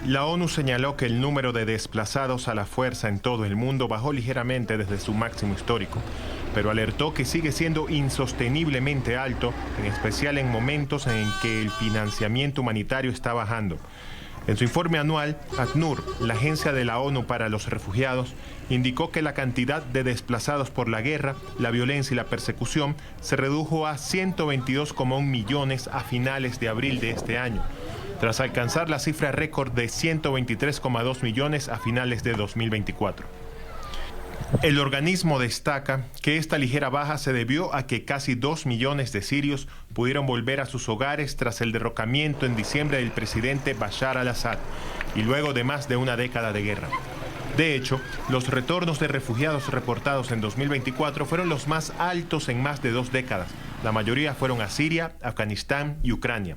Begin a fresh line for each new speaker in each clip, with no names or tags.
La ONU señaló que el número de desplazados a la fuerza en todo el mundo bajó ligeramente desde su máximo histórico, pero alertó que sigue siendo insosteniblemente alto, en especial en momentos en que el financiamiento humanitario está bajando. En su informe anual, ACNUR, la agencia de la ONU para los refugiados, indicó que la cantidad de desplazados por la guerra, la violencia y la persecución se redujo a 122,1 millones a finales de abril de este año, tras alcanzar la cifra récord de 123,2 millones a finales de 2024. El organismo destaca que esta ligera baja se debió a que casi 2 millones de sirios pudieron volver a sus hogares tras el derrocamiento en diciembre del presidente Bashar al-Assad y luego de más de una década de guerra. De hecho, los retornos de refugiados reportados en 2024 fueron los más altos en más de 2 décadas. La mayoría fueron a Siria, Afganistán y Ucrania.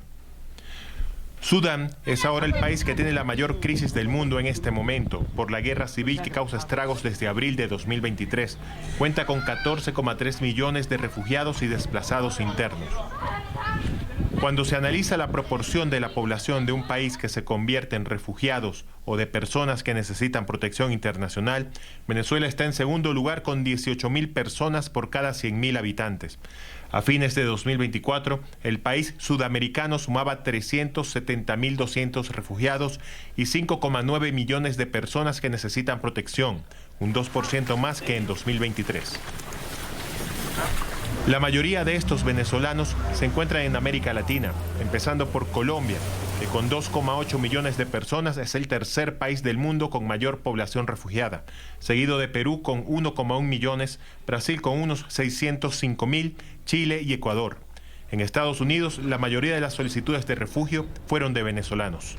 Sudán es ahora el país que tiene la mayor crisis del mundo en este momento, por la guerra civil que causa estragos desde abril de 2023. Cuenta con 14,3 millones de refugiados y desplazados internos. Cuando se analiza la proporción de la población de un país que se convierte en refugiados o de personas que necesitan protección internacional, Venezuela está en segundo lugar con 18.000 personas por cada 100.000 habitantes. A fines de 2024, el país sudamericano sumaba 370.200 refugiados y 5,9 millones de personas que necesitan protección, un 2% más que en 2023. La mayoría de estos venezolanos se encuentran en América Latina, empezando por Colombia, que con 2,8 millones de personas es el tercer país del mundo con mayor población refugiada, seguido de Perú con 1,1 millones, Brasil con unos 605.000, Chile y Ecuador. En Estados Unidos, la mayoría de las solicitudes de refugio fueron de venezolanos.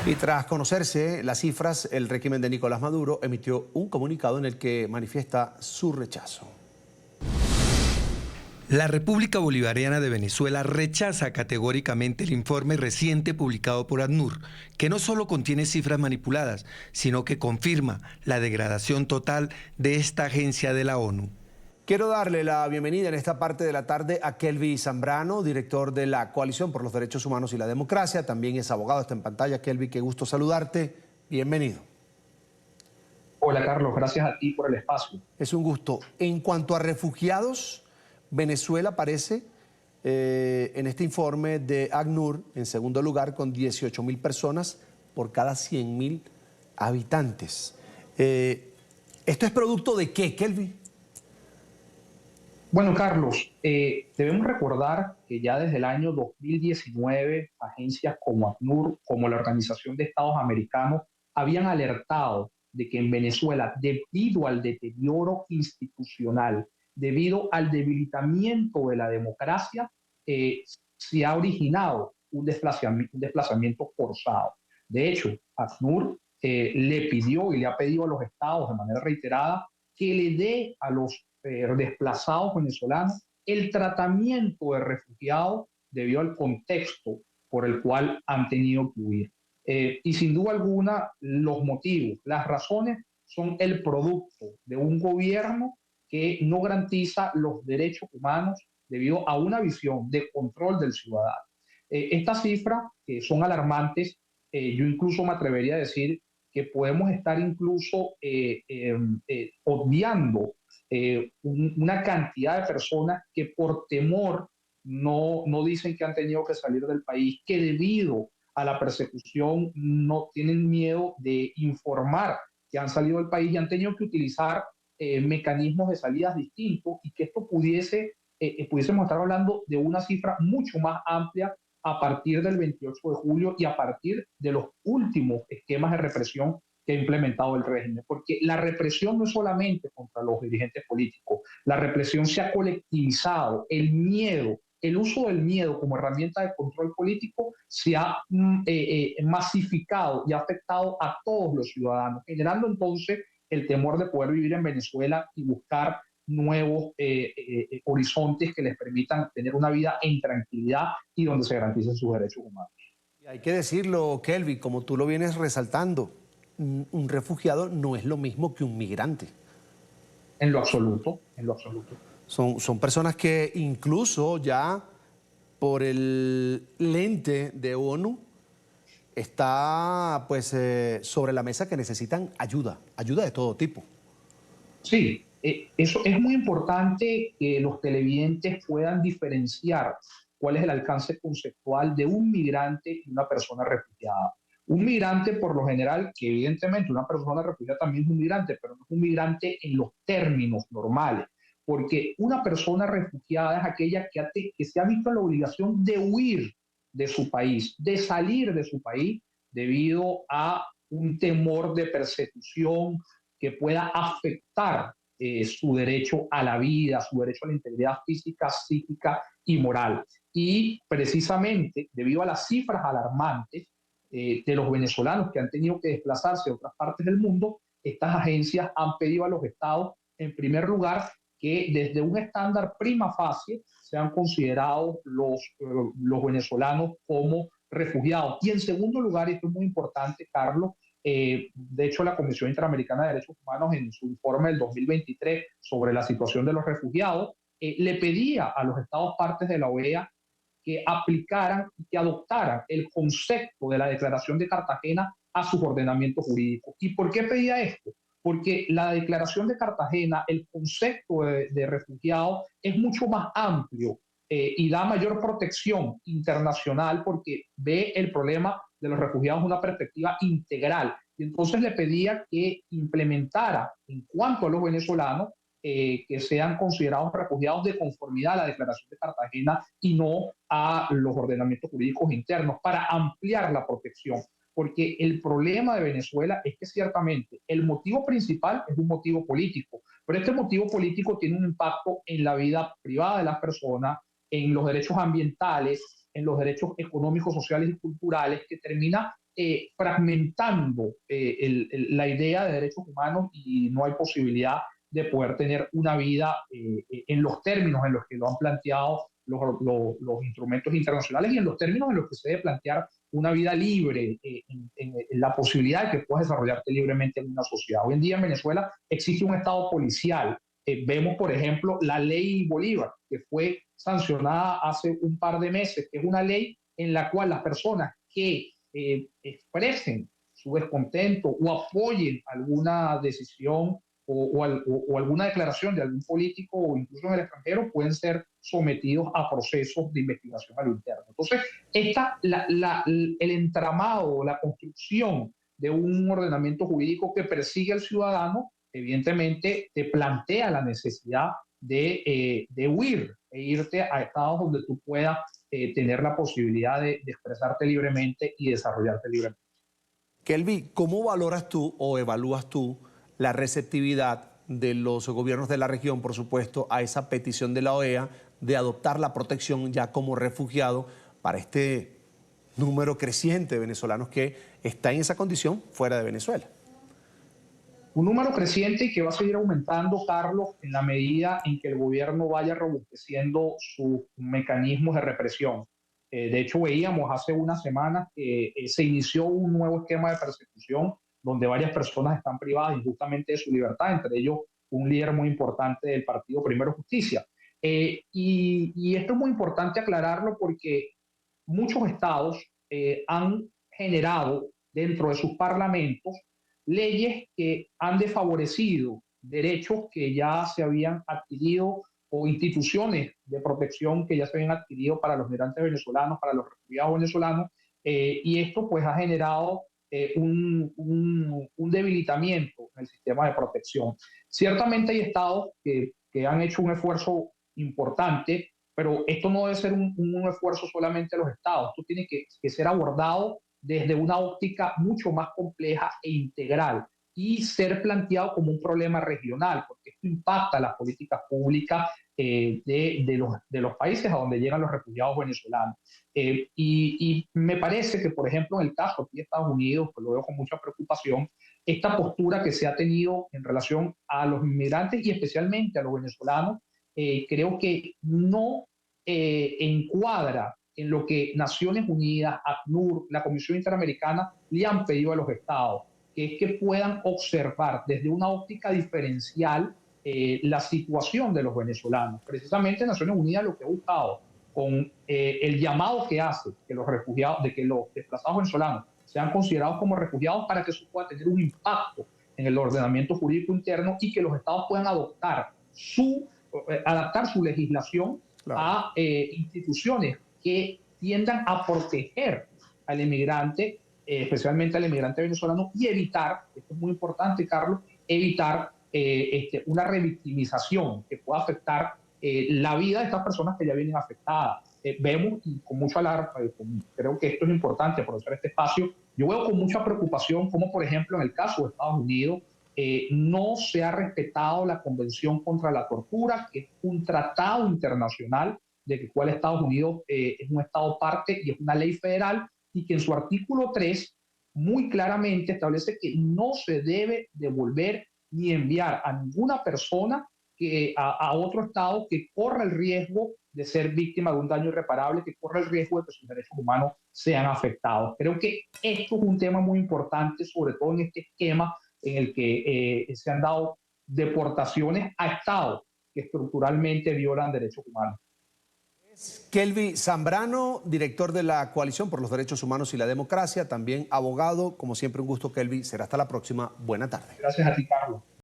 Y tras conocerse las cifras, el régimen de Nicolás Maduro emitió un comunicado en el que manifiesta su rechazo.
La República Bolivariana de Venezuela rechaza categóricamente el informe reciente publicado por ACNUR, que no solo contiene cifras manipuladas, sino que confirma la degradación total de esta agencia de la ONU.
Quiero darle la bienvenida en esta parte de la tarde a Kelvin Zambrano, director de la Coalición por los Derechos Humanos y la Democracia. También es abogado, está en pantalla. Kelvin, qué gusto saludarte. Bienvenido.
Hola, Carlos. Gracias a ti por el espacio.
Es un gusto. En cuanto a refugiados, Venezuela aparece en este informe de ACNUR en segundo lugar con 18.000 personas por cada 100.000 habitantes. ¿Esto es producto de qué, Kelvin?
Bueno, Carlos, debemos recordar que ya desde el año 2019 agencias como ACNUR, como la Organización de Estados Americanos, habían alertado de que en Venezuela, debido al deterioro institucional, debido al debilitamiento de la democracia, se ha originado un desplazamiento forzado. De hecho, ACNUR le pidió y le ha pedido a los estados de manera reiterada que le dé a los desplazados venezolanos el tratamiento de refugiados debido al contexto por el cual han tenido que huir. Y sin duda alguna, los motivos, las razones son el producto de un gobierno que no garantiza los derechos humanos debido a una visión de control del ciudadano. Estas cifras son alarmantes. Yo incluso me atrevería a decir que podemos estar incluso obviando una cantidad de personas que por temor no dicen que han tenido que salir del país, que debido a la persecución no tienen miedo de informar que han salido del país y han tenido que utilizar mecanismos de salidas distintos, y que esto pudiésemos estar hablando de una cifra mucho más amplia a partir del 28 de julio y a partir de los últimos esquemas de represión que ha implementado el régimen. Porque la represión no es solamente contra los dirigentes políticos, la represión se ha colectivizado, el miedo, el uso del miedo como herramienta de control político se ha masificado y ha afectado a todos los ciudadanos, generando entonces el temor de poder vivir en Venezuela y buscar nuevos horizontes que les permitan tener una vida en tranquilidad y donde se garanticen sus derechos humanos.
Y hay que decirlo, Kelvin, como tú lo vienes resaltando, un refugiado no es lo mismo que un migrante.
En lo absoluto, en lo absoluto.
Son personas que incluso ya por el lente de ONU está pues sobre la mesa que necesitan ayuda, ayuda de todo tipo.
Sí, eso es muy importante que los televidentes puedan diferenciar cuál es el alcance conceptual de un migrante y una persona refugiada. Un migrante, por lo general, que evidentemente una persona refugiada también es un migrante, pero no es un migrante en los términos normales, porque una persona refugiada es aquella que se ha visto en la obligación de huir de su país, de salir de su país debido a un temor de persecución que pueda afectar su derecho a la vida, su derecho a la integridad física, psíquica y moral. Y precisamente debido a las cifras alarmantes de los venezolanos que han tenido que desplazarse a otras partes del mundo, estas agencias han pedido a los estados, en primer lugar, que desde un estándar prima facie sean considerados los venezolanos como refugiados. Y en segundo lugar, y esto es muy importante, Carlos, de hecho, la Comisión Interamericana de Derechos Humanos, en su informe del 2023 sobre la situación de los refugiados, le pedía a los estados partes de la OEA que aplicaran y que adoptaran el concepto de la Declaración de Cartagena a sus ordenamientos jurídicos. ¿Y por qué pedía esto? Porque la Declaración de Cartagena, el concepto de refugiado es mucho más amplio y da mayor protección internacional porque ve el problema de los refugiados una perspectiva integral. Y entonces le pedía que implementara, en cuanto a los venezolanos, que sean considerados refugiados de conformidad a la Declaración de Cartagena y no a los ordenamientos jurídicos internos, para ampliar la protección. Porque el problema de Venezuela es que ciertamente el motivo principal es un motivo político, pero este motivo político tiene un impacto en la vida privada de las personas, en los derechos ambientales, en los derechos económicos, sociales y culturales, que termina fragmentando la idea de derechos humanos y no hay posibilidad de poder tener una vida en los términos en los que lo han planteado los instrumentos internacionales y en los términos en los que se debe plantear una vida libre, en la posibilidad de que puedas desarrollarte libremente en una sociedad. Hoy en día en Venezuela existe un Estado policial. Vemos, por ejemplo, la ley Bolívar, que fue sancionada hace un par de meses, que es una ley en la cual las personas que expresen su descontento o apoyen alguna decisión o alguna declaración de algún político o incluso en el extranjero pueden ser sometidos a procesos de investigación a lo interno. Entonces, el entramado, la construcción de un ordenamiento jurídico que persigue al ciudadano, evidentemente te plantea la necesidad de huir e irte a estados donde tú puedas tener la posibilidad de expresarte libremente y desarrollarte libremente.
Kelvin, ¿cómo valoras tú o evalúas tú la receptividad de los gobiernos de la región, por supuesto, a esa petición de la OEA de adoptar la protección ya como refugiado para este número creciente de venezolanos que está en esa condición fuera de Venezuela?
Un número creciente y que va a seguir aumentando, Carlos, en la medida en que el gobierno vaya robusteciendo sus mecanismos de represión. De hecho, veíamos hace unas semanas que se inició un nuevo esquema de persecución donde varias personas están privadas injustamente de su libertad, entre ellos un líder muy importante del partido Primero Justicia. Y esto es muy importante aclararlo porque muchos estados han generado dentro de sus parlamentos leyes que han desfavorecido derechos que ya se habían adquirido o instituciones de protección que ya se habían adquirido para los migrantes venezolanos, para los refugiados venezolanos, y esto pues ha generado un debilitamiento en el sistema de protección. Ciertamente hay estados que han hecho un esfuerzo importante, pero esto no debe ser un esfuerzo solamente de los estados, esto tiene que ser abordado desde una óptica mucho más compleja e integral y ser planteado como un problema regional, porque esto impacta las políticas públicas de los países a donde llegan los refugiados venezolanos. Y me parece que, por ejemplo, en el caso aquí de Estados Unidos, pues lo veo con mucha preocupación, esta postura que se ha tenido en relación a los inmigrantes y especialmente a los venezolanos, creo que no encuadra en lo que Naciones Unidas, ACNUR, la Comisión Interamericana le han pedido a los estados, que es que puedan observar desde una óptica diferencial la situación de los venezolanos. Precisamente Naciones Unidas lo que ha buscado con el llamado que hace que los refugiados, de que los desplazados venezolanos sean considerados como refugiados para que eso pueda tener un impacto en el ordenamiento jurídico interno y que los estados puedan adaptar su legislación a instituciones que tiendan a proteger al inmigrante, especialmente al inmigrante venezolano, y evitar, esto es muy importante, Carlos, evitar una revictimización que pueda afectar la vida de estas personas que ya vienen afectadas. Vemos con mucho alarma, creo que esto es importante aprovechar este espacio. Yo veo con mucha preocupación cómo, por ejemplo, en el caso de Estados Unidos, no se ha respetado la Convención contra la Tortura, que es un tratado internacional del cual Estados Unidos es un estado parte y es una ley federal, y que en su artículo 3 muy claramente establece que no se debe devolver ni enviar a ninguna persona a otro estado que corra el riesgo de ser víctima de un daño irreparable, que corra el riesgo de que sus derechos humanos sean afectados. Creo que esto es un tema muy importante, sobre todo en este esquema en el que se han dado deportaciones a estados que estructuralmente violan derechos humanos.
Kelvin Zambrano, director de la Coalición por los Derechos Humanos y la Democracia, también abogado. Como siempre, un gusto, Kelvin. Será hasta la próxima. Buena tarde.
Gracias a ti, Carlos.